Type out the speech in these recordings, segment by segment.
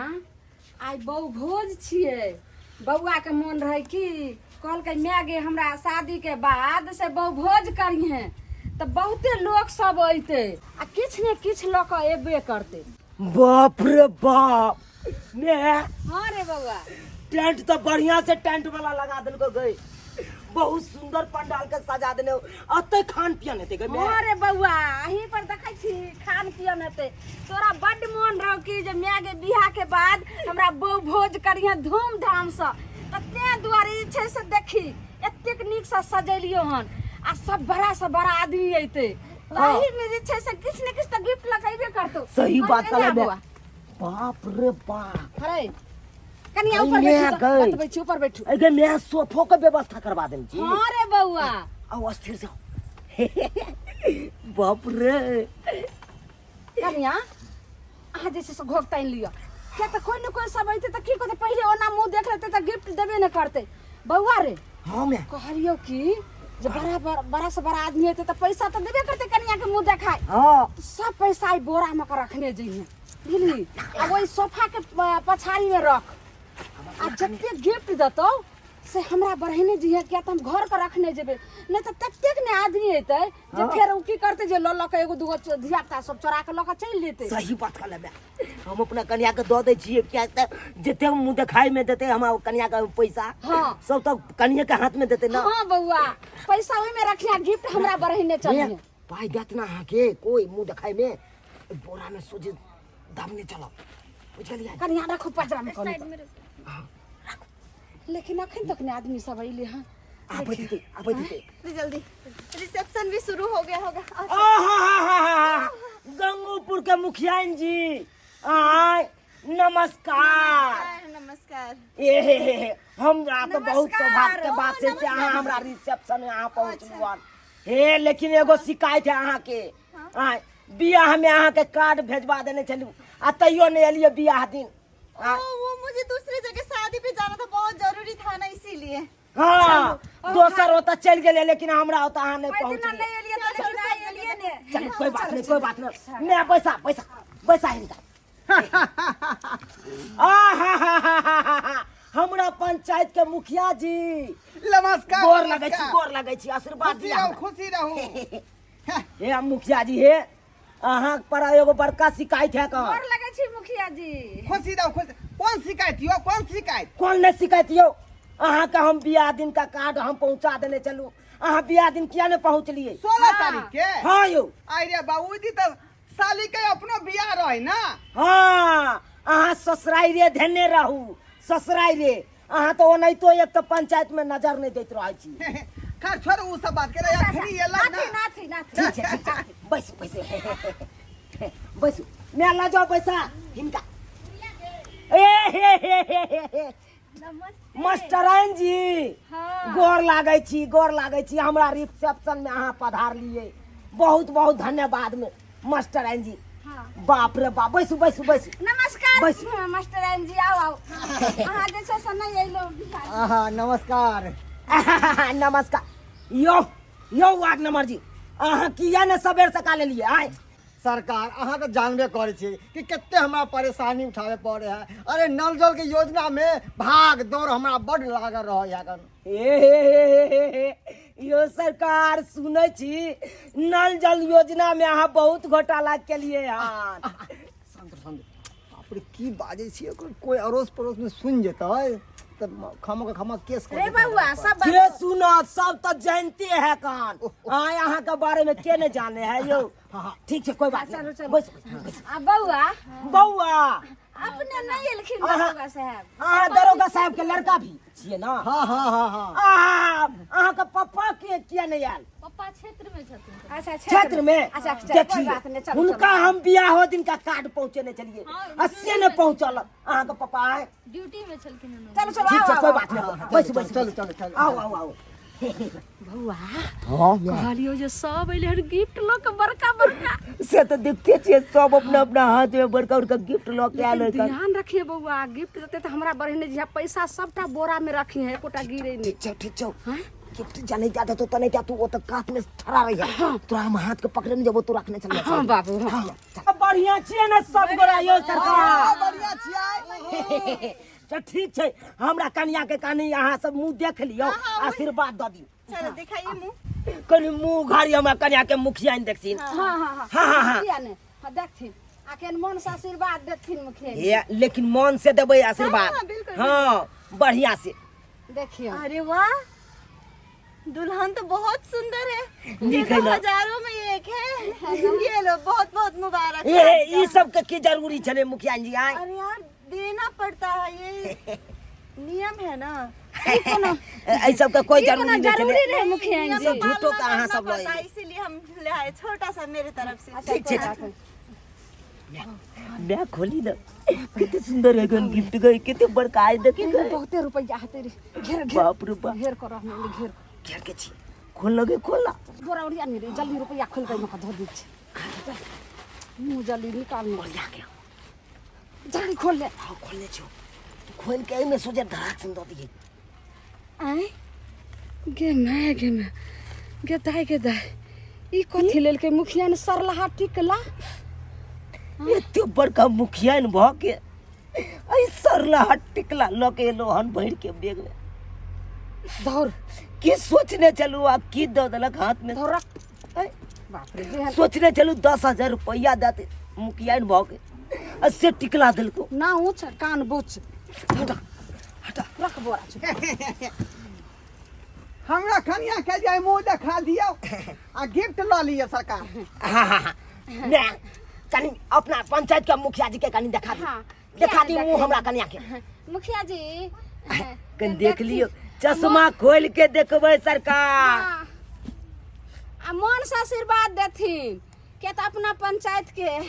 कनिया आई बहु भोज छिए। बउआ के मन रहे कि कहल के मैं गे हमरा शादी के बाद से बहु भोज करी है तो बहुते लोग सब अइते आ किछ ने किछ लोग एबे करते। बाप रे बाप ने हाँ रे बउआ टेंट तो बढ़िया से टेंट वाला लगा देलको गई, बहुत सुंदर पंडाल के सजा देने अते खान पियन हेते गई। हाँ रे बउआ अही पर देखै छी खान पियन हेते। तोरा बड्ड मन रहो कि जे मैं गे बियाह के बाद हमरा बहु भोज करिहे धूमधाम से ते दुआरे छै से देखी एतेक नीक से सजेलियो हन आ सब बड़ा से बड़ा आदमी अइते ताही में जे छै से किछ ने किछ त गिफ्ट लगाइबे करतो। सही बात कहले बउआ। बाप रे बाप अरे कनिया ऊपर बैठ बैठ ऊपर बैठू। अगे मैं सोफो के व्यवस्था करवा देम जी। हां रे बउआ आओ अस्थिर जाओ। बाप रे कनिया आ जैसे से घोकताइन लियो क्या तो कोई न कोई सब अइते त की कहते पहले ओना मुंह देख लेते त गिफ्ट देबे न करते। बउआ रे हां मैं कहलियो कि जे बड़ा से बड़ा आदमी है तो पैसा तो देबे करते कनिया के मुंह देखाय। हां तो सब पैसा आई बोरा में के रखने जइहे बुझली आ वही सोफा के पछाड़ी में रख आ जते गिफ्ट दतो से हमरा बढ़ेने जइहे क्या तो हम घर पर रखने जेबे नहीं तो ततेक ने आदमी हेते जे फिर उ की करते जे ल के एगो दूगो धियापुता सब चोरा के ल के चल लेते। सही बात कहले मैं। हम अपना कन्या के दो दे छिए क्या जते मुंह देखाई में देते हम कन्या का पैसा हां सब तो कन्या के हाथ में देते ना। हां बउआ पैसा ओइ में रखिया गिफ्ट हमरा बढ़ेने चाहिए। पाई देत ना के कोई मुंह देखाई में बोरा में सोजे दामने चलो बुझलिए। कनिया रखो पजरा में साइड में लेकिन अखन तक ने आदमी सब अइले हां आप दीते जल्दी रिसेप्शन भी शुरू हो गया होगा। गंगोपुर के मुखिया जी आय नमस्कार। नमस्कार। ए हमरा तो बहुत सौभाग्य के बात से अहाँ हमरा रिसेप्शन में अहाँ पहुंचलुआन हे। लेकिन एगो शिकायत है अहाँ के आय बियाह में अहाँ के कार्ड भेजवा देने चलू आ तैयो नहीं एलिए बियाह दिन। वो मुझे दूसरी जगह शादी पे जाना था, बहुत जरूरी था ना इसीलिए। हाँ दोसर होता चल गए लेकिन हमरा होता अहाँ नहीं पहुंच चल कोई बात नहीं मैं पैसा पैसा पैसा हिनका हमरा पंचायत के मुखिया जी नमस्कार। गोर लगे छी आशीर्वाद दिया खुशी रहू। हे मुखिया जी हे अहाँ पर एगो बड़का शिकायत है का। गोर लगे छी मुखिया जी। खुशी रहू खुशी। कौन शिकायत यो कौन शिकायत? कौन नहीं शिकायत यो अहाँ का हम बियाह दिन का कार्ड हम पहुंचा देने चलू अहाँ बियाह दिन किया नहीं पहुंचलिए? 16 तारीख के। हाँ यो अरे बाबूजी तो साली के अपनो बियाह रहे ना। हाँ अहाँ ससुराई रे धन्य रहू ससुराई रे अहाँ तो नहीं तो एक तो पंचायत में नजर नहीं देत रहे छी। खैर छोड़ उ सब बात करे अखनी एला ना। नाथी ठीक है बस बस मैं ला जाओ पैसा हिनका। मास्टराइन जी गोर लागे छी हमरा रिसेप्शन में अहाँ पधार लिए बहुत बहुत धन्यवाद में मास्टराइन जी। बाप रे बाप बैसू बैसू बैसू। नमस्कार मास्टराइन जी आओ अहाँ जे छै से नहीं अइलो। नमस्कार। नमस्कार यो वार्ड नंबर जी अहाँ किया ने सबेर सका ले लिए आए। सरकार अहाँ तो जानबे करे छी कि कितने हमरा परेशानी उठावे पड़े है। अरे नल जल के योजना में भाग दौड़ हमरा बड़ लागल रह। यो सरकार सुनै छी नल जल योजना में अहाँ बहुत घोटाला के लिए बाप रे की बाजे छी कोई अड़ोस पड़ोस में सुन जेतै तब खामा केस कर। रे बउआ सब के सुनत सब तो जानते हैं कान आय अहाँ के बारे में के नहीं जाने है यो। ठीक है कोई बात नहीं बस आ बउआ बउआ अपने नहीं एलखिन दरोगा साहब। हाँ दरोगा साहब के लड़का भी छिए ना। हाँ अहाँ के पापा के किया नहीं आयल? पापा क्षेत्र में छथिन। अच्छा क्षेत्र में अच्छा कोई बात नहीं चलो उनका हम बियाह हो दिन का कार्ड पहुंचे नहीं चलिए अस्से ने पहुंचल अहाँ के पापा आए ड्यूटी में छलखिन। चलो चलो ठीक है आओ कोई बात नहीं बस बस चलो आओ आओ आओ। बउआ हाँ कहलियो जे सब अइले हर गिफ्ट ल के बड़का से तो देखते छे सब अपना अपना हाथ में बड़का बड़का गिफ्ट ल के आले। ध्यान रखिए बउआ गिफ्ट देते तो हमरा बढ़ने जे पैसा सबटा बोरा में रखी है एकोटा गिरे नहीं। ठीक छौ गिफ्ट जाने जाता तो तने क्या तू वो तक काट में ठहरा रही है तोरा हम हाथ के पकड़े नहीं जब तू रखने चल हाँ बाबू हाँ बढ़िया छिए ना सब गोरायो सरकार बढ़िया छियै तो ठीक है हमरा कन्या के कहानी यहाँ सब मुंह देख लियो आशीर्वाद द दियो चलो दिखाइए मुंह। कनी मुंह घाड़ी हमरा कन्या के मुखिया ने देखथिन हाँ हाँ हाँ हाँ। मुखिया ने हाँ देखथिन आखिर मन से आशीर्वाद देथिन मुखिया जी। ये लेकिन मन से देबै आशीर्वाद हाँ, बिल्कुल, हाँ बढ़िया से देखियो अरे वाह, दुल्हन तो बहुत सुंदर है। नीक ये है तो ना? हजारों में एक है। ये लो, बहुत बहुत मुबारक। ये सब के की जरूरी छले मुखिया जी आए अरे यार, देना पड़ता है, ये नियम है ना। ऐ सब का कोई जरूरी नहीं जरूरी छले रहे मुखिया जी। सब झूठो का अहाँ सब पड़ता है, लोग इसीलिए हम ले आए, छोटा सा मेरे तरफ से। ठीक ठीक मैं खोली ना कितने सुंदर है गन गिफ्ट गए कितने बड़का है देखे गए बहुते रुपया आते रे घेर घेर बाप रे बाप घेर करो हमने घेर क्या के छी खोल लगे खोला बोरा उड़िया नहीं रे जल्दी रुपया खोल के मका धो दी छे मुंह जल्दी निकाल ले बढ़िया के जल्दी खोल ले हां खोलने छो तू खोल के में सोचे धड़ाक से दो दिए आए गे मैं गे दाई ई कथि लेल के मुखिया ने सरलहा टिकला एते बड़का मुखिया न भ के ऐ सरला हट टिकला लके लोहन भर के बेग में धौर की सोचने चलू आ की दो दलक हाथ में धौर बाप रे देहन सोचने चलू 10,000 रुपया देते मुखिया न भ के ऐसे टिकला दिल को ना ऊंच कान बुच हटा हटा रख बोरा छे हमरा कन्या के जाय मुंह देखा दियो आ गिफ्ट ल लियो सरकार। हाँ मैं कनी अपना पंचायत का मुखिया जी के कनी दिखा दी हाँ, दिखा दी क्या मुंह हमरा कन्या के मुखिया जी कन देख लियो चश्मा खोल के देखबै सरकार हाँ। आ मन से आशीर्वाद देथिन के तो अपना पंचायत के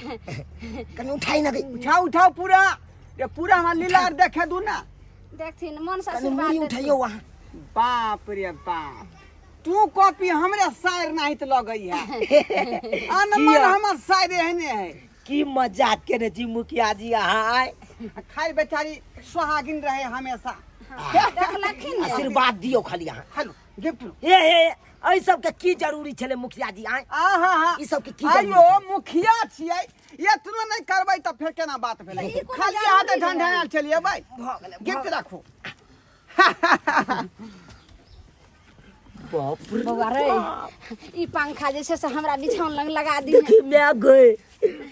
कनी उठाई ना गई उठाओ उठाओ पूरा, ये पूरा हमरा लीलार देखे दू ना। देखथिन मन से कनी आशीर्वाद मुड़ी देथिन उठाइयो वहां बाप रे बाप, तू कॉपी हमरे शायर नहीं तो लगई है। अनमन हमर शायर एहने है। की मजाक करे जी मुखिया जी यहाँ आए खाली बेचारी सुहागिन रहे हमेशा। देखलखिन ने आशीर्वाद दियो खाली यहाँ हेलो गिफ्ट लो। ए ऐ सब के की जरूरी छले मुखिया जी आए आहा ई सब के की आयो जरूरी मुखिया छियै, इतना नहीं करबै त फेर केना बात भेलै। ई कोनो खाली जरूरी हाथ है। ढंढायल चलिए भाई, भ गेलै गिफ्ट रखो। बाप रे बउआ रे ई पंखा जैसे से हमरा बिछौन लग लगा दी देखी मैं गए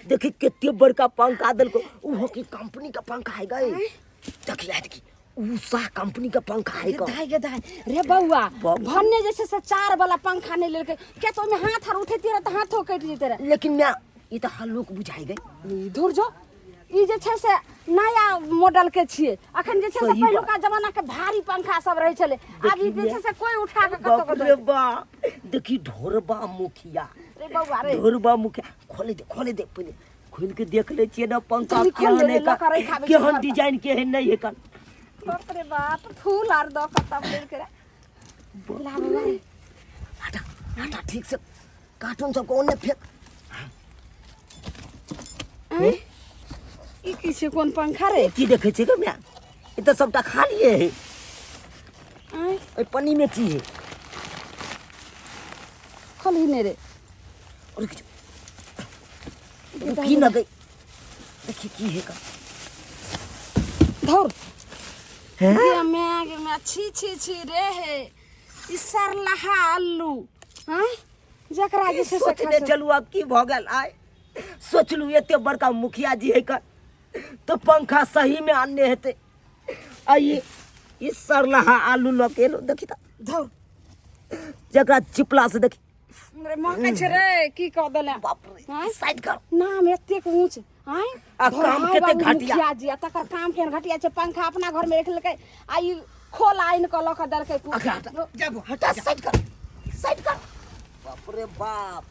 देखी कितने बड़का पंखा दिल को वो की कंपनी का पंखा है गए देखी उषा कंपनी का पंखा है का दाई रे बउआ बाप। भन्ने जैसे से 4 वाला पंखा नहीं लेके के तो में हाथ हर उठे तेरा तो हाथों कट जेते रे लेकिन मैं ये तो हल्लुक बुझाई गई दूर जो ई जे छै से नया मॉडल के छिए अखन जे छै से सही पहिलुका जमाना के भारी पंखा सब रहे छले अब ई जे छै से कोई उठा के कतो बाप रे बाप देखी ढोरबा मुखिया रे बउआ रे ढोरबा मुखिया खोले दे पहले खोल के देख ले छिए ना पंखा जल्दी खोल केहन ले, है लका रे खाबे केहन छै। डिजाइन केहन नहीं है का बाप रे बाप फूल आर दो कतम ले के ला बउआ रे हटा ठीक से कार्टून सब को ओने फेंक ई किसे कोन पंखा रे की देखे छी ग मैं ये तो सबटा खा लिए है आय ओइ पन्नी में की है खोली ने रे और की न गई देखी की है का धौर हैं ये मैं छी रे है ई सरलहा आलू हैं जकरा जैसे से सोचने चलू अब की भ गेल आय सोचलू एते बड़का मुखिया जी है का तो पंखा सही में आने हेते आइए इस सरलहा आलू लके लो देखी त धौर जकरा चिपला से देखी रे मके छ रे की कह देले बाप रे हैं? साइड कर नाम एतेक ऊंच हैं आ काम केते घटिया। मुखिया जी आ तकर काम केन घटिया छै पंखा अपना घर में रख लेके आ ई खोल आइन क लक दल के अखा हटा जब हटा साइड कर बाप रे बाप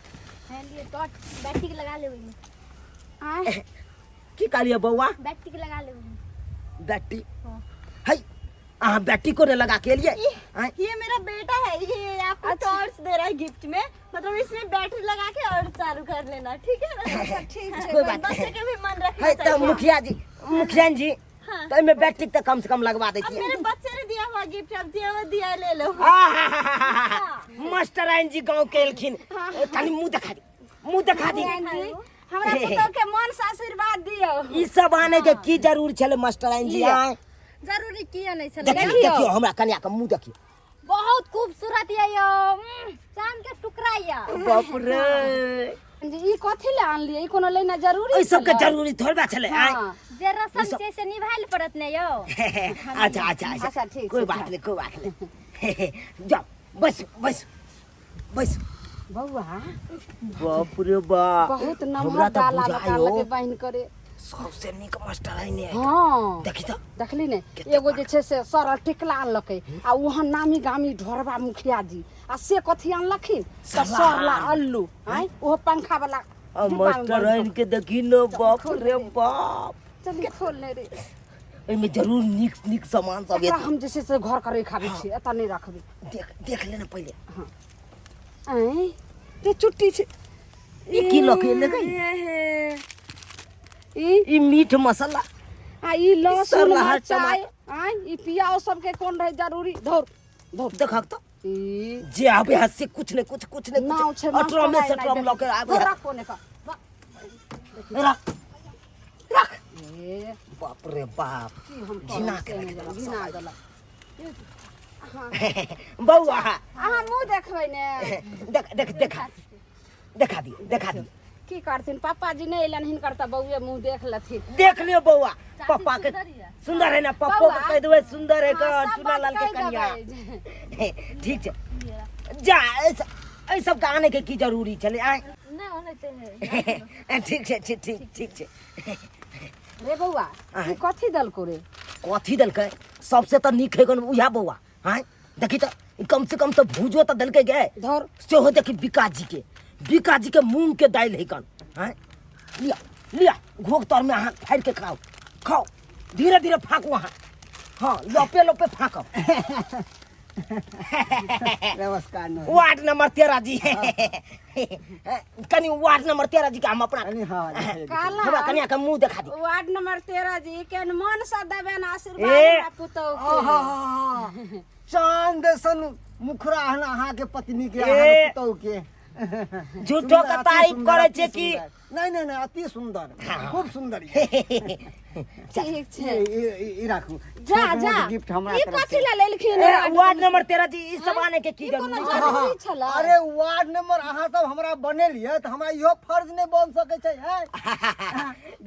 लिए टॉर्च बैटरी लगा ले वही, आय की कालिया बउआ बैटरी लगा ले वही। बैटरी है आ बैटरी को ने लगा के लिए आय ये मेरा बेटा है, ये आपको टॉर्च दे रहा है गिफ्ट में, मतलब इसमें बैटरी लगा के और चालू कर लेना, ठीक है ना? ठीक है, कोई बात बच्चे के भी मन रखना है तो चाहिए। मुखिया जी तो में बैटरी तो कम से कम लगवा अब देती है मेरे बच्चे ने दिया हुआ हुआ गिफ्ट अब जेवर दिया ले लो। मास्टर आइन जी गांव के एलखिन तनी मुंह दिखा दी, मुंह दिखा दी। हमरा पुतौ के मन से आशीर्वाद दियो। ई सब आने के की जरूर छले मास्टर आइन जी? आए जरूरी किया नहीं छले। देखियो देखियो हमरा कन्या के मुंह देखियो, बहुत खूबसूरत है यो, चांद के टुकड़ा या। बाप रे ई कथि ले आन लिए? ई कोनो लेना जरूरी ई सब के जरूरी थोड़ा छले। आए जे रसम छै से निभाइल पड़त ने यो। अच्छा अच्छा अच्छा ठीक कोई बात नहीं, कोई बात नहीं। जा बस बस बस। बउआ बाप रे बाप, बहुत हमरा नमहर त डाला बुझायो लगा के बहन करे। सबसे निक मास्टर आइन है। हां देखि त देखली ने, एगो जे छै से सरल टिकला आनलकै आ वहां नामी गामी ढोरबा मुखिया जी आ से कथि आनलखिन सरला अल्लू। आइ ओहो पंखा वाला मास्टर आइन के देखी न, बाप रे बाप। चली खोल ले रे। एमे जरूर निक निक सामान सब एकरा है। हम जैसे से घर करे खाबे छी, एता नहीं रखबे। देख देख लेना पहले। आइ ते चुट्टी छै। ई की लके लगे? ई मीठ मसाला आ ई लहसुन सरला मिरचाई। आइ ई पियाओ सब के कोन रहे जरूरी? धर धर देखक त ई जे आबे हाथ से कुछ ने कुछ कुछ ने नाव कुछ छै अटरो में सटरम लके आबे हाथ। रख कोने का। रख रख। ए बाप रे बाप, की हम घिना घिना के घिना गला। बउआ अहाँ मुंह देखबै ने। देख देख देखा देखा दी, देखा दी। की करथिन पापा जी नहीं एलन, हिनकर त बउए मुंह देख लथिन। देख लियो बउआ, पापा के सुंदर है ना, पप्पो बउआ। के कह देवे सुंदर है का हाँ, सब चुना लाल बात के कह कन्या। देबै। ठीक है जा, ऐ सब गाने के की जरूरी चले। आए ठीक है ठीक ठीक ठीक है। रे बउआ ई कथि दलको रे? कथी दलकै? सबसे त निक है गन उहा बउआ। हां देखी त कम से कम तो भूजो त दलकै गे। धर से हो देखी बिका जी के मूंग के दाल है कन। हां लिया लिया घोग तर में हाथ फाड़ के खाओ, खाओ धीरे धीरे फाको वहां। हां लोपे लोपे फाको। नमस्कार। वार्ड नंबर 13 जी। कनी वार्ड नंबर 13 जी का हम अपना काला हमरा कन्या का मुंह दिखा दी। वार्ड नंबर 13 जी के मन से देबे ना आशीर्वाद ए, हमरा पुतौ के। चांद सन मुखरा हन अहाँ के पत्नी के, ए, अहाँ के पुतौह के। झूठो का तारीफ करे छे कि नहीं नहीं नहीं, अति सुंदर, खूब सुंदर। ठीक छै ई राखू। जा छोट जा। मोट गिफ्ट हमरा ई तरफ कथि से। ले लेलखिन? वार्ड नंबर 13 जी इस सब आने के की कोनो जरूरी? जरूरी छला? अरे वार्ड नंबर अहाँ सब हमरा बनेलिए त हमरा इहो फर्ज नहीं बन सके छै है।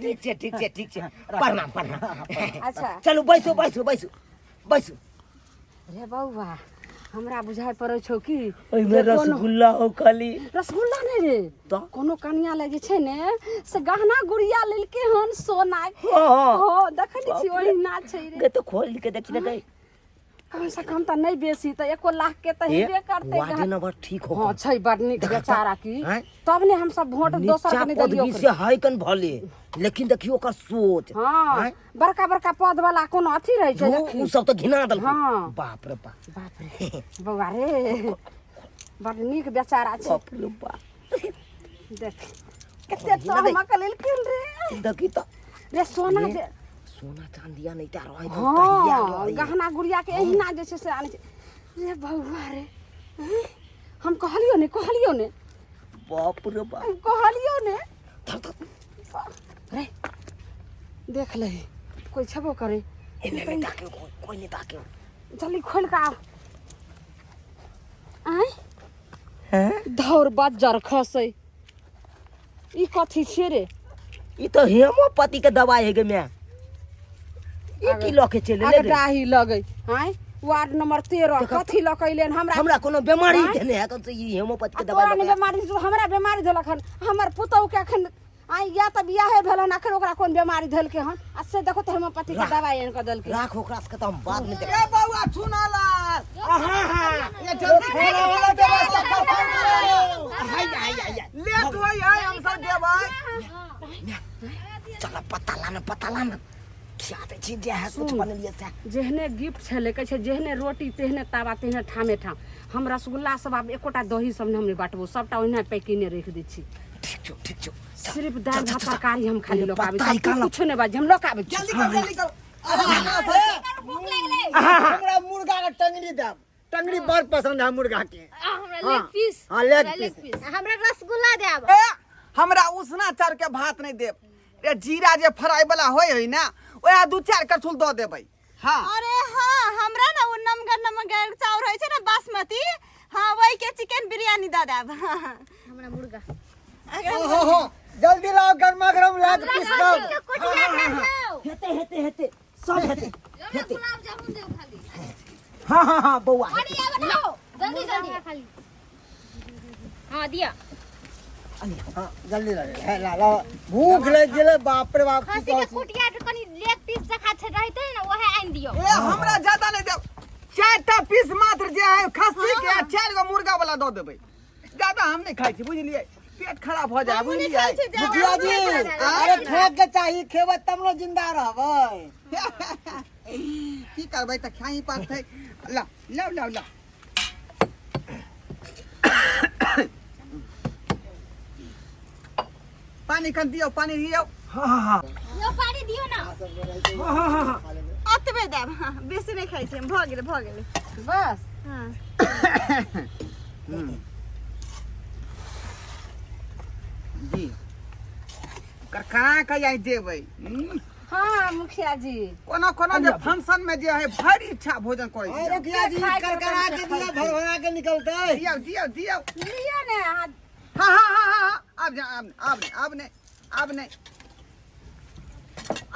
ठीक है ठीक है ठीक है। प्रणाम प्रणाम। अच्छा चलो बैसो बैसो बैसो बैसो। रे बउआ हमरा बुझाय पड़ै छौ कि ओइ में जे कोनो- रसगुल्ला हो खाली। रसगुल्ला नहीं रे तो कोनो कनिया ले जे छै ने से गहना गुड़िया लेलके हन सोना। हां हो देखै छी ओहिना छै रे। के तो खोल के देख ले गई। कम से कम त नहीं बेसी त 1 लाख के त हेबे करते। वार्ड नंबर ठीक हो। हां छै बड़ नीक बेचारा की। हैं? तब ने हम सब वोट दोसर नीचा के नहीं पद दिलियो। भी से हाई कन भले, लेकिन देखियो ओकर सोच। हां हैं? बड़का बड़का पद वाला कोनो अथी रहे छै देखी। उ सब तो घिना दल। हाँ। बाप रे बाप, बाप रे बउआ रे बड़ नीक बेचारा छै। बाप रे बाप। देख कते तो हम कलेलखिन रे। देखी तो रे सोना जे सोना चांदिया नहीं ता रहे तो हाँ गहना गुड़िया के एहिना जे छै से आने छै। रे बउआ रे हैं? हम कहलियो ने बाप रे बाप। कहलियो ने। धर धर रे देख ले कोई छबो करे। एमे में ताके कोई नहीं ताके। जल्दी खोल के आव। आय हैं? धौर बज्जर खसै। ई कथी छै रे? ई तो हेमोपैथी के दवाई है गे मैं। ई की लके चले ले रे? डाही लगै। आय वार्ड नंबर 13 कथी लकैलेन हमरा? हमरा कोनो बीमारी हैं? देने है कौन से ई हेमोपैथी के तोरा दवाई ने लगे? बीमारी हमरा बीमारी देलक हन। हमर पुतौ के अखन आइ या त बियाहे भेलन, आखिर ओकरा कोन बीमारी धैलके हन? आ से देखो त होम्योपैथी के दवाई एन क देलके। राख ओकरा से तो हम बाद में देख। ए बउआ सुनाला हां ये जल्दी खाना वाला व्यवस्था कर। हाय हाय हाय ले तो है हम सब देबै। चला पता लाना क्या दे चीज है कुछ बन लिया से। जेहने गिफ्ट छले कहै छै जेहने रोटी तेहने तावा तेहने ठामे ठाम। हम रसगुल्ला सब आब एकोटा दही सब ने हम नहीं बांटबो, सबटा ओहिना पैकिने रख दै छी। ठीक छो। सिर्फ दाल भात तरकारी हम खाली लोक आबै बताई छी, काला। कुछ नहीं बाज हम लोक आबै छी। जल्दी कर। हमरा मुर्गा के टंगड़ी देब टंगड़ी बड़ पसंद है मुर्गा के हमरा लेग पीस हाँ लेग पीस हमरा रसगुल्ला देब ए हमरा उसना चार के भात नहीं देब ए जीरा जे फ्राई वाला होय ना ओया 2-4 करछुल दो देबै हां अरे हाँ हमरा ना वो नमगर चाउर होय छै ना बासमती हाँ वही के चिकन बिरयानी दे देब हमरा मुर्गा ओहो जल्दी लाओ गरमा गरम लेग पीस सब हेते हेते हेते सब हेते हेते गुलाब जामुन दे खाली हाँ बउआ अरे ये बताओ जल्दी जल्दी खाली हां दिया हाँ जल्दी ला भूख लग गेले बाप रे बाप की खसी के कहै छी। कुटिया के कनी लेग पीस जखा छै रहते ना ओहे आइन दियो ए हमरा ज्यादा नहीं देब 4टा पीस मात्र जे है खस्सी के 4 गो मुर्गा वाला दो देबै ज्यादा हम नहीं खाइ छी बुझलिए पेट खराब हो जाए बुझलिए मुखिया जी अरे ठोक के चाहिए खेबै तब न जिंदा रहबै की करबै त खाई पड़तै ला ला ला ला पानी कन दियो पानी दियो हाँ यो पानी दियो ना अतबे देब हाँ बेसी नहीं खाइ छी हम भ गेलै बस हाँ जी कहाँ का जाई देबै हाँ मुखिया जी कोना कोना जे फंक्शन में जे है भारी इच्छा भोजन करे अरे मुखिया जी करकरा के दिया भरभरा के निकलतै दियो दियो दियो लियो ने अहाँ हाँ अब जा अब नहीं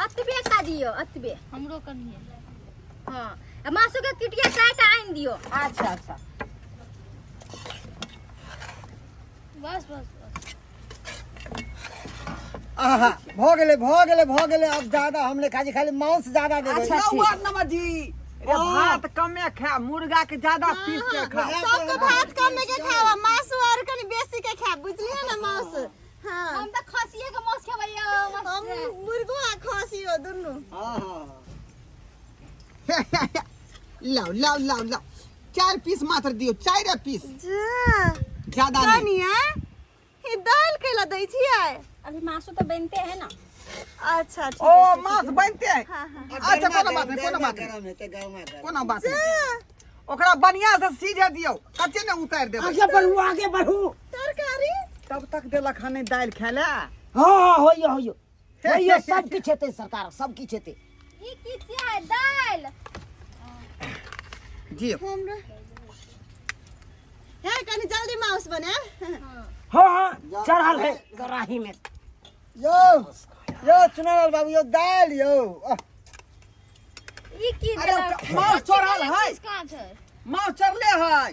अतबे का दियो अतबे हमरो कनिए हां मासु के किटिया 4टा आइन दियो अच्छा अच्छा बस आहा भ गेले अब ज्यादा हमने खाली मांस ज्यादा दे अच्छा, देबै वार्ड नंबर जी रे भात कमे खा मुर्गा के ज्यादा पीस के खा सबको भात कम के खावा मांस और कनी बेसी के खाब बुझलिए ना मांस हाँ हम त खसिए के मांस खेबै हम मुर्गो आ खसी हो दुनु लाओ 4 पीस मात्र दियो 4 पीस जा ज्यादा नहीं कनिया ये दाल केला दै छियै अभी मासू तो बनते हैं ना अच्छा ठीक ओ है मांस बनते हैं हाँ हाँ अच्छा कोनो बात नहीं कोनो बात नहीं ओकरा बढ़िया से सीधे दियो कच्चे ने उतार देबै आगे बढ़ू तरकारी तब तक देलक हने दाल खाले हाँ होइयो सब किछ हेते सरकार सब किछ हेते ई की छै दाल जी हमरा है कनी जल्दी मांस बने हाँ चढ़ल है कढ़ाई में यो चुनालाल बाबू यो दाल यो ई की अरे मांस चढ़ल है कहां छै मांस चढ़ले है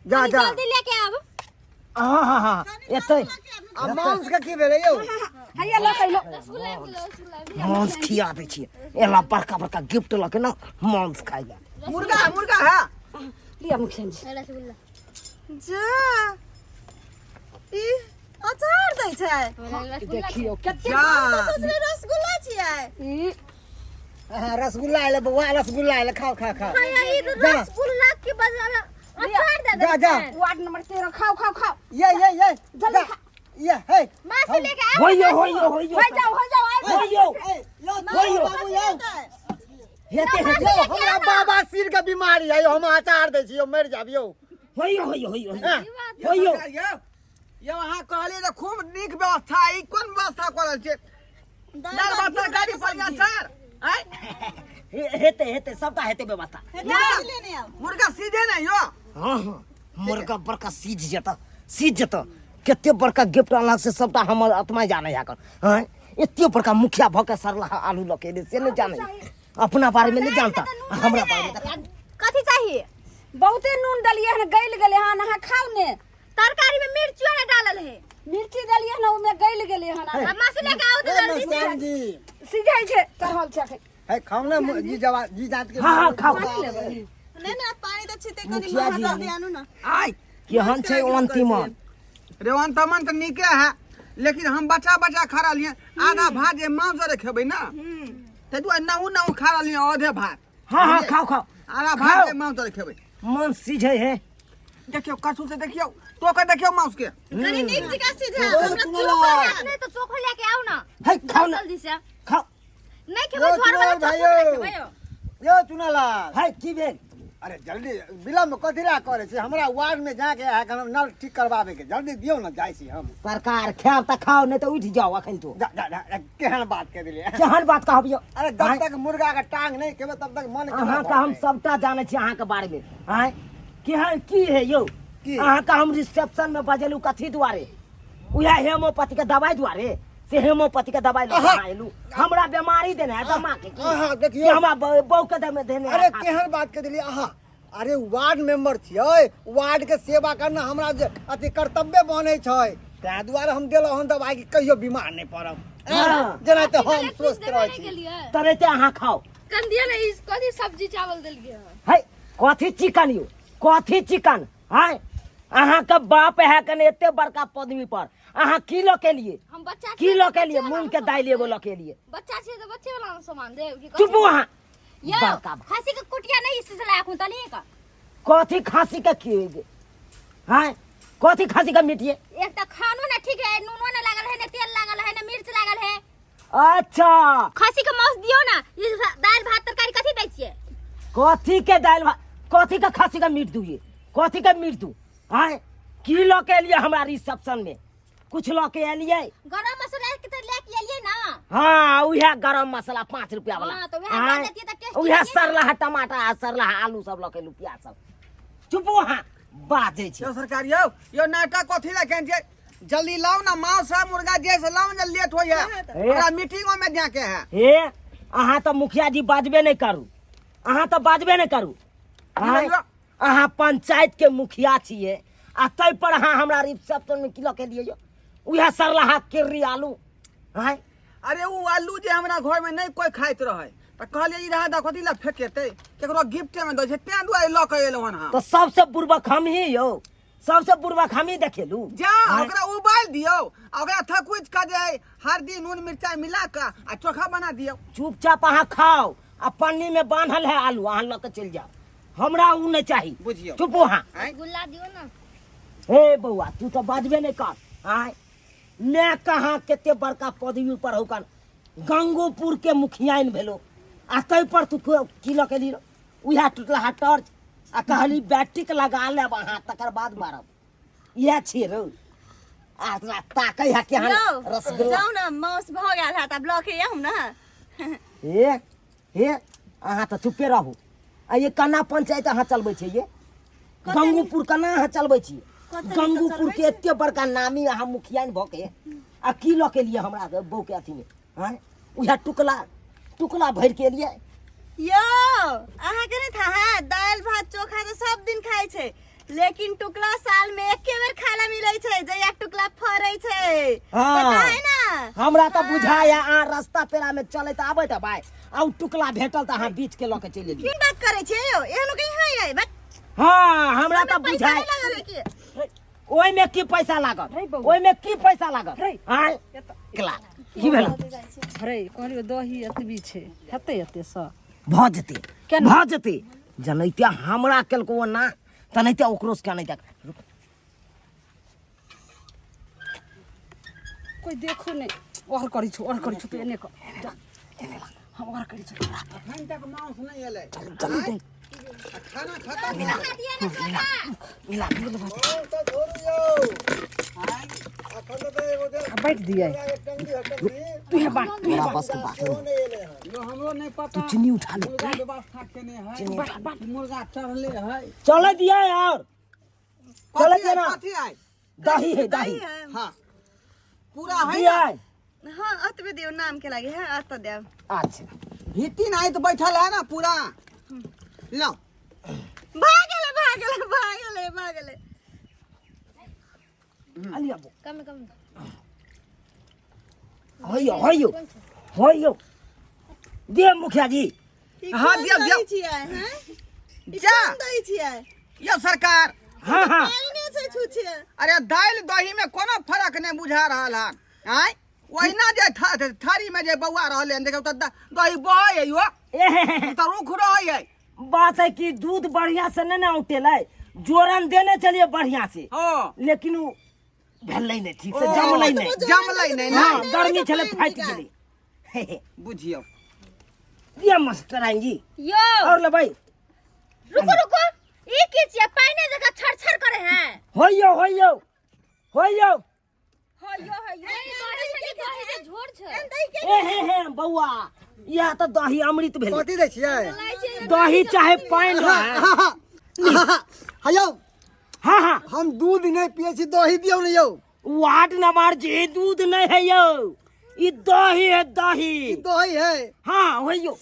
जा जल्दी लेके आब हाँ एते अब मांस का की भेलै यो हैया लो कैलो रसगुल्ला रसगुल्ला मांस खिया दै छियै एला बड़का गिफ्ट लके ना मांस खाइ ले मुर्गा है लिया मुखिया जी रसगुल्ला जा ई अचार दै छै देखियो कते जा सोचले रसगुल्ला छियै ई रसगुल्ला आइले बउआ रसगुल्ला आइले खाओ हां ई जा। रसगुल्ला के बजाय अचार दे जा जा वार्ड नंबर 13 खाओ ये जल्दी खा। ये है मांस लेके आओ होइयो हो जाओ होइयो बाबू यो हेते यो हमरा बाबा सिर के बीमारी है यो हम अचार दै छी यो मर जाब यो होइयो ये वहां कहले जे खूब नीक व्यवस्था ई कोन व्यवस्था करल छै दाल भात गाड़ी पर अचार हेते सबटा हेते व्यवस्था लेने आओ मुर्गा सीधे नहीं यो हाँ मुर्गा बड़का सीझ जता केते बड़का गिफ्ट अलग से सबटा हमर आत्मा जाने जाकर हाँ एते बड़का मुखिया भके सरला आलू लके से नहीं जाने अपना बारे में नहीं जानता हमरा बारे में कथी चाहिए बहुते नून डलिए हन गइल गेले हन अहाँ खाओ ने तरकारी में मिर्चियो ने डालल है मिर्ची डलिए हन ओमे गइल गेले हन अब मांस लेके आओ तो जल्दी से जी सीझै छै चढ़ल छै है खाओ ना जी जात के हाँ खाओ नहीं ना पानी तो छिते कनी मुखिया जी महल दे आनु ना आई केहन छै अंतिम रेवन तमन तो नीके है लेकिन हम बचा खा रही आधा भात जे मांस रे खेबै ना ते दुआ नहु खा रही आधे भात हाँ खाओ आधा भात जे मांस रे खेबै मन सीझे है देखियो कछु से देखियो तो के देखियो मांस के कनी नीक जगह सीधा नहीं तो चोखो लेके आओ ना है खाओ ना जल्दी से खाओ नहीं खेबै घर वाला भाई चोखो नहीं खेबै यो चुनालाल है की भेल अरे जल्दी विलम्ब कथी ला करे छी हमरा वार्ड में जाके है कि हम नल ठीक करवावे के जल्दी दियो ना जाय छी हम सरकार खाओ त खाओ नहीं तो उठ जाओ अखन तो केहन बात कह दिलिए केहन बात कहबियो अरे जब तक मुर्गा का टांग नहीं केबे तब तक मन अहाँ का हम सबटा जाने छी अहाँ के बारे में हैं केहन की है यो की? अहाँ का हम रिसेप्शन में बजेलू कथी दुआरे उया हेमोपैथी के दवाई दुआरे से हेमोपैथी के दवाई लेलू हमरा बीमारी देने है दमा के की देखियो कि हमरा बहू के दम देने अरे केहन बात कह दिलिए आहा अरे वार्ड मेंबर छियै वार्ड के सेवा करना हमरा जे अति कर्तव्य बनै छै ताहि दुआरे हम देलौ हन दवाई कि कहियो बीमार नहीं पड़ब हाँ। जेना तो हम स्वस्थ रहै छी तरहते अहाँ खाओ कन दिया ना इस कथी सब्जी चावल दिल गया है कथी चिकन यो कथी चिकन है अहाँ के बाप है कने एते बड़का पदवी पर अहाँ किलो के लिए हम बच्चा किलो के लिए मूंग के दाल एगो लो के लिए बच्चा छे तो बच्चे वाला सामान दे कि चुप वहाँ यो बड़का बा। खासी के कुटिया नहीं इससे लाखूं तनी का कथी खांसी के खिएगे हैं कथी खांसी का मीठिए एक तो खानो ना ठीक है नूनो ना लागल है ना तेल लागल है ना मिर्च लागल है अच्छा खासी के मांस दियो ना ये दाल भात तरकारी कथी दै छिए कथी के दाल कथी का खांसी का मीट दूये कथी का मीट दू हैं किलो के लिए हमारा रिसेप्शन में कुछ लो के लिए गरम मसाला के तो लेके आइए ना हाँ उहे गरम मसाला 5 रुपया वाला हाँ, तो वहे डाल देती है तो टेस्टी उहे लगी ना। सरला टमाटर सरला आलू सब लो के लू प्याज सब चुप वहाँ बाजे छी यो सरकार यो नाटक कथी ला केन छै जल्दी लाओ ना मांस मुर्गा जैसे लाओ ना लेट होय है हमरा मीटिंगों में जाके है हे अहाँ तो मुखिया जी बाजबे नहीं करू अहाँ तो बाजबे नहीं करू अहाँ पंचायत के मुखिया छिए आ तै पर अहाँ हमरा रिसेप्शन में किलो के लिए जो उहे सरला केरी आलू हैं अरे उ आलू जे हमरा घर में नहीं कोई खाइत रहे त कहलिए ई रहा द कथी ला फेकेते केकरो गिफ्ट में द छै तें दुआरे ल के एलो हन हम तो सबसे बुर्बक हम ही यो सबसे बुर्बक हम ही देखेलू जा ओकरा उबाल दियो ओकरा थकुच का जे हल्दी नून मिर्चाई मिला के आ चोखा बना दियो चुपचाप अहाँ खाओ आ पन्नी में बांधल है आलू अहाँ ल के चल जाओ हमरा उ नहीं चाहिए बुझियो चुप वहाँ गुल्ला दियो ना हे बउआ तू तो बाजबे नहीं कर आय मैं कहाँ केते बड़का पदवी पर होकन गंगोपुर के मुखियाइन भेलो आ तै पर तू किलो के लिए उहे टूटला टॉर्च आ कहली बैटरी के लगा लेब अहाँ तकर बाद मारब इहे छी रो आ तोरा ताकै है के रसगुल्ला जाऊ ना मांस भ गेल है तब लऽ के हम ना हे अहाँ तो चुपे रहू आ ये कना पंचायत अहाँ चलबै छै ये गंगोपुर कना अहाँ चलबै छी गंगोपुर के एते बड़का नामी अहाँ मुखियाइन भ के आ की ल के लिए हमरा बहू के अथी में हैं उहे टुकला भर के लिए यो अहाँ के नहीं था है दाल भात चोखा तो सब दिन खाई छे लेकिन टुकला साल में एक बेर खाला मिलै छै जया टुकला फरै छै पता है ना हमरा तो बुझाया आ रास्ता पेरा में चले त आबै त भाई आ टुकला भेटल त अहाँ बीच के ल के चलि एलियै की बात करे छे यो एहनो कहीं है बट हाँ हमरा तो बुझाय ओइ में की पैसा लागत ओइ में की पैसा लागत आय एकला की भेल अरे कहलियो दही एतबी छै हेते एते स भ जेते जनैते हमरा केलको ना तनैते ओकरो से नहीं देख कोई देखो नहीं और करी छु तो एने कर हम और करी छु अखन तक मांस नहीं एले जल्दी दे खाना खत्म मिला तो धोरू यो अखन तो एगो दे बैठ दिया तू है बात मेरा बस की बात नहीं यो हमरो नहीं पता तू चीनी उठा ले मुर्गा व्यवस्था केने है मुर्गा चढ़ले है चले दिया यार चले दिया ना कथी आइ दही है दही हां पूरा है दिया ना है हां अतबे दियो नाम के लागे है अत देव अच्छा हिती नहीं तो बैठल है ना पूरा लो भागले अलिया बो कम होयो दे मुखिया जी हाँ, दियो। छियै हैं जा दै छियै यो सरकार हाँ हाँ आइने छै छुछे अरे दाल दही में कोनो फर्क नहीं बुझा रहल है आय ओहिना जे थारी में जे बौआ रहले हन देखो त दही बहै है यो त रुख रहै है बात है कि दूध बढ़िया से नहीं ना उठेले जोरन देने चलिए बढ़िया से हां लेकिन वो भेलै नहीं ठीक से जमलै नहीं जमलै नहीं ना हाँ गर्मी चले फाट गेलै बुझियो दिया मास्टर जी यो और ले भाई रुको रुको ई की छियै पानी जगह छरछर करे हैं होइयो होइयो होइयो झोर छै ए हे बौआ यह तो दही अमृत भेल कथी दै छियै दही चाहे पानी रहे हेयौ हाँ हाँ हम दूध नहीं पिए छी दही दियौ ने यौ वार्ड नंबर जी दूध नहीं है यो ई दही है दही दही है हाँ होइयो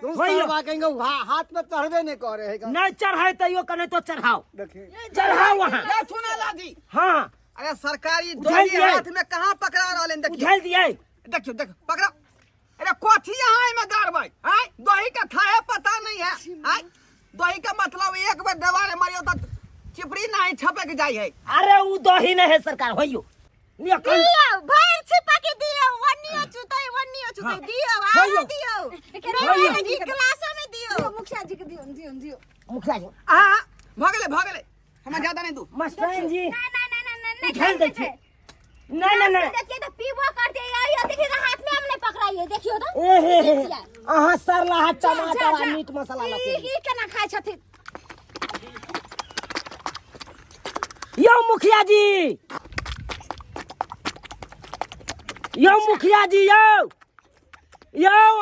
तुम होइयो सरवा कहेंगे हाथ में चढ़बे नहीं करे है नहीं चढ़ाए तो यो कने तो चढ़ाओ देखिए चढ़ाओ वहाँ ये सुना लाजी हाँ अरे सरकारी उठाई दही दिए। हाथ में कहाँ पकड़ा रहले देखियो उठा दिए देखियो देख पकड़ा अरे कोठी यहाँ में गाड़बै हैं दही का खाए पता नहीं है हैं दही का मतलब एक बार दवारे मारियो तो चिपड़ी नहीं छपक जाई है अरे वो दही नहीं है सरकार होइयो लियो कन दियो भर छिपा के दियो वन्नियो चुतै दियो होइयो। आ दियो होइयो। ई क्लासो में दियो मुखिया जी के दियो दियो मुखिया जी हाँ भगले हमें ज्यादा नहीं दू मास्टर जी नहीं उठा दे छे नहीं देखिए तो पीबो करते यार देखिए तो हाथ में हमने पकड़ाइए देखियो तो ए हे अहाँ सरलाहा टमाटर आ मीट मसाला लगे ई केना खाय छथिन यो मुखिया जी यो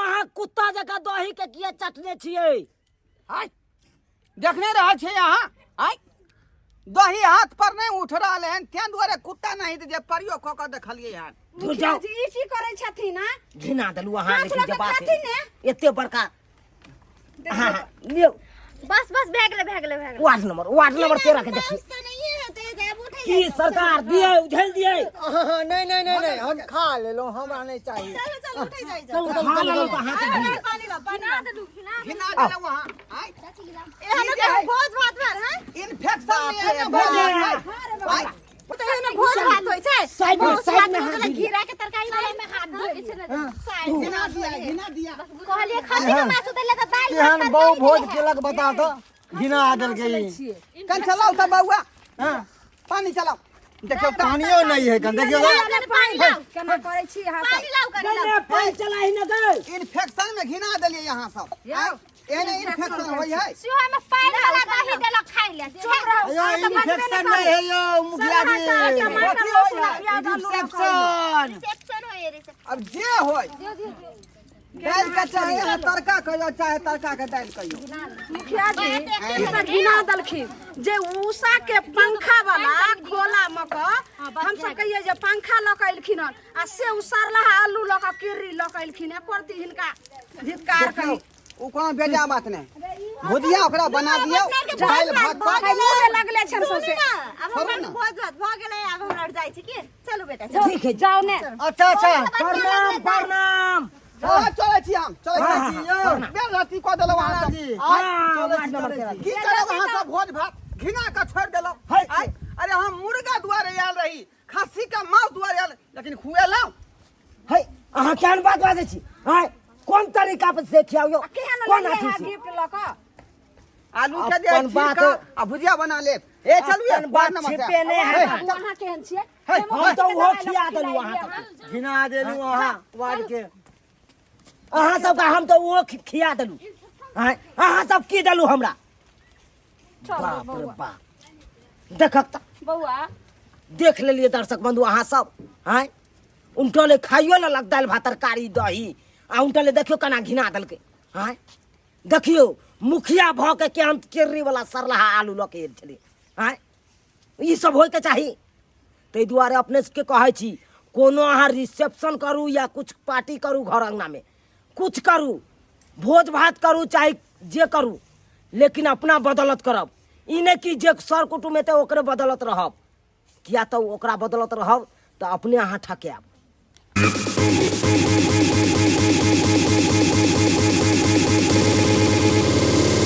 अहाँ कुत्ता जका दही के किया चटने छियै आय देखने रहा छे यहाँ आय दही हाथ पर नहीं उठ रहा है त्या दुआरे कुत्ता नहीं जे परियो क के देखलिए यार दूर जाओ मुखिया जी ई की करे छथिन ना घिना देलू अहाँ हाथ लेकिन लगा जे बात खाती ने। है एते बड़का हाँ लियो बस भागले वार्ड नंबर 13 के देखिए तो नहीं है तो अब उठै की सरकार दिए उझल दिए नहीं हम खा ले लो हमरा नहीं चाहिए चल उठै जाई चलो खा लो तो हाथ में पानी ला घिना देले वहां आय ए हम के भोज भात भर हैं इन्फेक्शन नहीं है आय तो एने भोज भात होय छै साइड में हाथ दिए। घीरा के तरकारी वाला में हाथ धोइ घिना दिया कहलिए खसी के मासु देले तो दाल केहन बहु भोज केलक बता तो घिना देल के कन चलाओ त बउआ हां पानी चलाओ देखियो पानियो नहीं है कन देखियो पानी लाओ केना करे छी अहाँ सब नहीं पानी चलाई न गए इन्फेक्शन में घिना देलिए यहाँ सब आय एने इन्फेक्शन होई है सिवा में पानी वाला दही देलक खाइ ले अयो इन्फेक्शन नहीं है यो मुखिया जी रिसेप्शन रिसेप्शन होए अब जे होय दाल का चाहे तड़का कहियो चाहे तड़का के दाल कहियो मुखिया जी ई त घिना दलखिन जे उषा के पंखा वाला खोला म क हम सब कहिए जे पंखा ल के एलखिन आ से उसरला आलू ल के किर्री ल के एलखिन एकोरती हिनका धिक्कार कही उ कोनो बेजा बात नहीं भुजिया ओकरा बना दियो दाल भात खाइ मुहे लगले छन सौसे अब हमर भोज भात भ गेलै अब हमरा जाई छै की चलू बेटा ठीक है जाओ ने अच्छा प्रणाम चले छी हम चले छी बेर राती को देलो वहां सब वार्ड नंबर 13 की करे वहां सब भोज भात घिना के छोड़ देलो है। आय अरे हम मुर्गा दुआरे आयल रही खस्सी का मांस दुआरे आयल लेकिन खुएलौ है अहाँ केहन बात बाजै छी हैं कोन तरीका पे से खियाओ केहन कोन लगे अथी है से गिफ्ट ल के आलू के दे अपन बात छिलका आ भुजिया बना ले ए चलू अपन बात छिपे नहीं है अहाँ केहन छियै हम तो वो खिया देलू अहाँ सबके घिना देलू अहाँ वार्ड के अहाँ सबका हम तो वो खिया देलू हैं अहाँ सब की देलू हमरा बाप रे बाप देखक त बौआ देख लेलिए दर्शक बंधु अहाँ सब हैं उनटले खाइयो ललक दाल भात तरकारी दही आ उनटले देखियो केना घिना देलकै हैं देखियो मुखिया भ के हम केरी वाला सरलाहा आलू ल के आयल छलै हैं ई सब होय के चाही ताहि दुआरे अपने के कहै छी कोनो अहाँ रिसेप्शन करू या कुछ पार्टी करू घर अंगना में कुछ करू भोज भात करू चाहे जे करू लेकिन अपना बदौलत करब ई नहीं कि जे सर कुटुम हेतै ओकरे बदौलत रहब किया तो ओकरा बदौलत रहब तो अपने अहाँ ठकायब